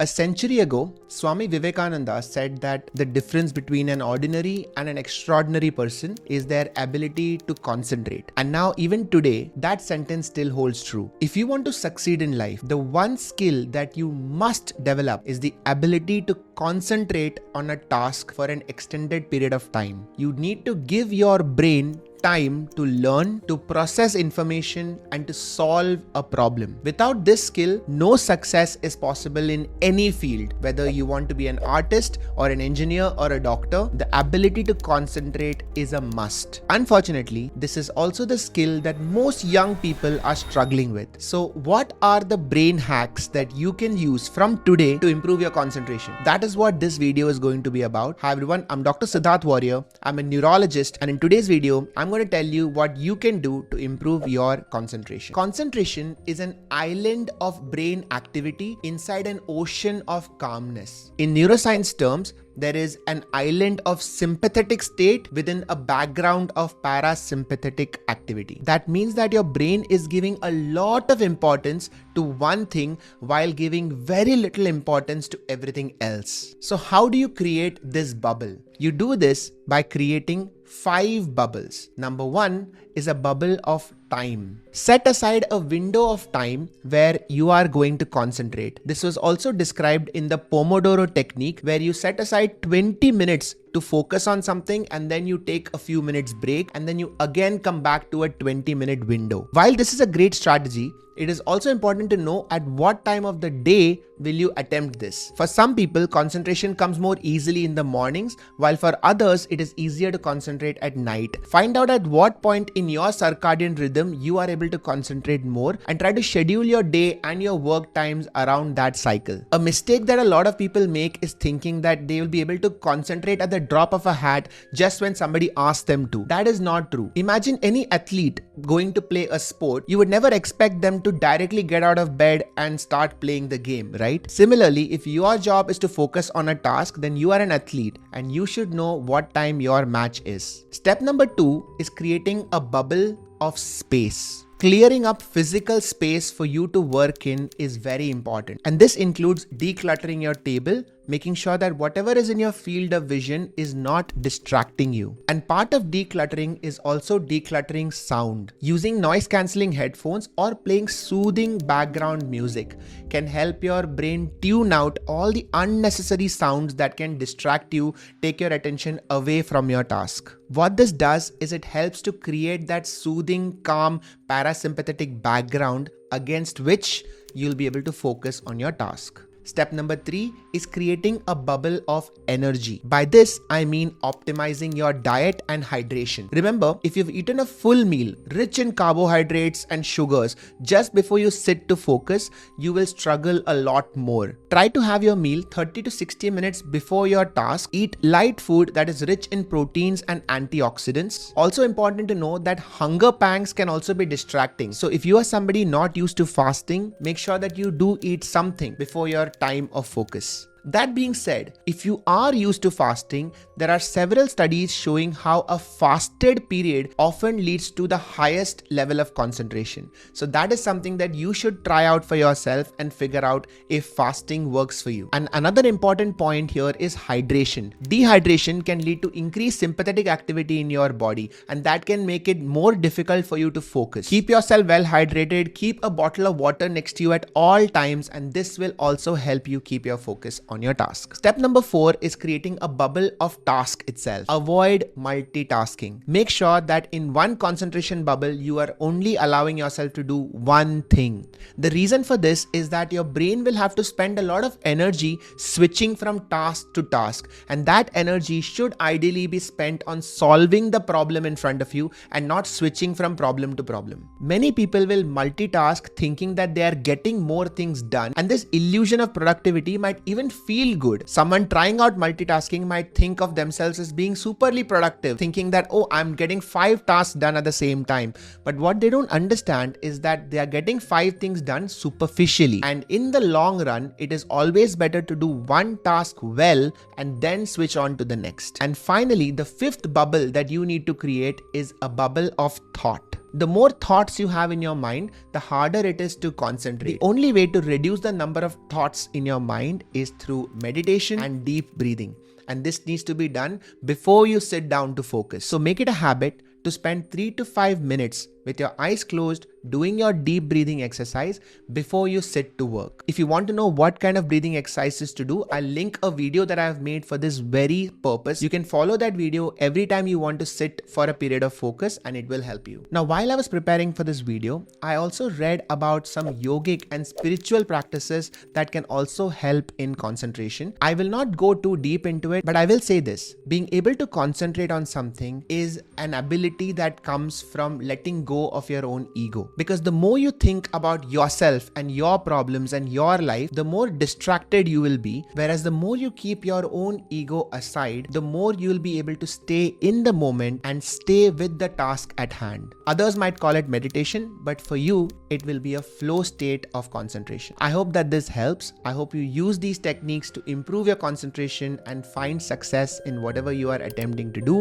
A century ago, Swami Vivekananda said that the difference between an ordinary and an extraordinary person is their ability to concentrate. And now, even today, that sentence still holds true. If you want to succeed in life, the one skill that you must develop is the ability to concentrate on a task for an extended period of time. You need to give your brain time to learn, to process information, and to solve a problem. Without this skill, no success is possible in any field. Whether you want to be an artist or an engineer or a doctor, the ability to concentrate is a must. Unfortunately, this is also the skill that most young people are struggling with. So what are the brain hacks that you can use from today to improve your concentration? That is what this video is going to be about. Hi everyone, I'm Dr. Siddharth Warrior. I'm a neurologist, and in today's video, I'm going to tell you what you can do to improve your concentration. Concentration is an island of brain activity inside an ocean of calmness. In neuroscience terms, there is an island of sympathetic state within a background of parasympathetic activity. That means that your brain is giving a lot of importance to one thing while giving very little importance to everything else. So how do you create this bubble? You do this by creating 5 bubbles. Number 1 is a bubble of time. Set aside a window of time where you are going to concentrate. This was also described in the Pomodoro technique, where you set aside 20 minutes to focus on something, and then you take a few minutes break, and then you again come back to a 20-minute window. While this is a great strategy, it is also important to know at what time of the day will you attempt this. For some people, concentration comes more easily in the mornings, while for others, it is easier to concentrate at night. Find out at what point in your circadian rhythm you are able to concentrate more, and try to schedule your day and your work times around that cycle. A mistake that a lot of people make is thinking that they will be able to concentrate at the drop of a hat just when somebody asks them to. That is not true. Imagine any athlete going to play a sport. You would never expect them to directly get out of bed and start playing the game, right? Similarly, if your job is to focus on a task, then you are an athlete and you should know what time your match is. Step number 2 is creating a bubble of space. Clearing up physical space for you to work in is very important. And this includes decluttering your table, making sure that whatever is in your field of vision is not distracting you. And part of decluttering is also decluttering sound. Using noise cancelling headphones or playing soothing background music can help your brain tune out all the unnecessary sounds that can distract you, take your attention away from your task. What this does is it helps to create that soothing, calm, parasympathetic background against which you'll be able to focus on your task. Step number 3 is creating a bubble of energy. By this, I mean optimizing your diet and hydration. Remember, if you've eaten a full meal rich in carbohydrates and sugars just before you sit to focus, you will struggle a lot more. Try to have your meal 30 to 60 minutes before your task. Eat light food that is rich in proteins and antioxidants. Also important to know that hunger pangs can also be distracting. So if you are somebody not used to fasting, make sure that you do eat something before your time of focus. That being said, if you are used to fasting, there are several studies showing how a fasted period often leads to the highest level of concentration. So that is something that you should try out for yourself and figure out if fasting works for you. And another important point here is hydration. Dehydration can lead to increased sympathetic activity in your body, and that can make it more difficult for you to focus. Keep yourself well hydrated, keep a bottle of water next to you at all times, and this will also help you keep your focus on your task. Step number 4 is creating a bubble of task itself. Avoid multitasking. Make sure that in one concentration bubble, you are only allowing yourself to do one thing. The reason for this is that your brain will have to spend a lot of energy switching from task to task, and that energy should ideally be spent on solving the problem in front of you and not switching from problem to problem. Many people will multitask thinking that they are getting more things done, and this illusion of productivity might even feel good. Someone trying out multitasking might think of themselves as being superly productive, thinking that, oh, I'm getting 5 tasks done at the same time. But what they don't understand is that they are getting 5 things done superficially. And in the long run, it is always better to do one task well and then switch on to the next. And finally, the 5th bubble that you need to create is a bubble of thought. The more thoughts you have in your mind, the harder it is to concentrate. The only way to reduce the number of thoughts in your mind is through meditation and deep breathing. And this needs to be done before you sit down to focus. So make it a habit to spend 3 to 5 minutes with your eyes closed doing your deep breathing exercise before you sit to work. If you want to know what kind of breathing exercises to do, I'll link a video that I have made for this very purpose. You can follow that video every time you want to sit for a period of focus and it will help you. Now, while I was preparing for this video, I also read about some yogic and spiritual practices that can also help in concentration. I will not go too deep into it, but I will say this: being able to concentrate on something is an ability that comes from letting go of your own ego. Because the more you think about yourself and your problems and your life, the more distracted you will be. Whereas the more you keep your own ego aside, the more you will be able to stay in the moment and stay with the task at hand. Others might call it meditation, but for you, it will be a flow state of concentration. I hope that this helps. I hope you use these techniques to improve your concentration and find success in whatever you are attempting to do.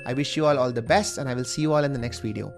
I wish you all the best, and I will see you all in the next video.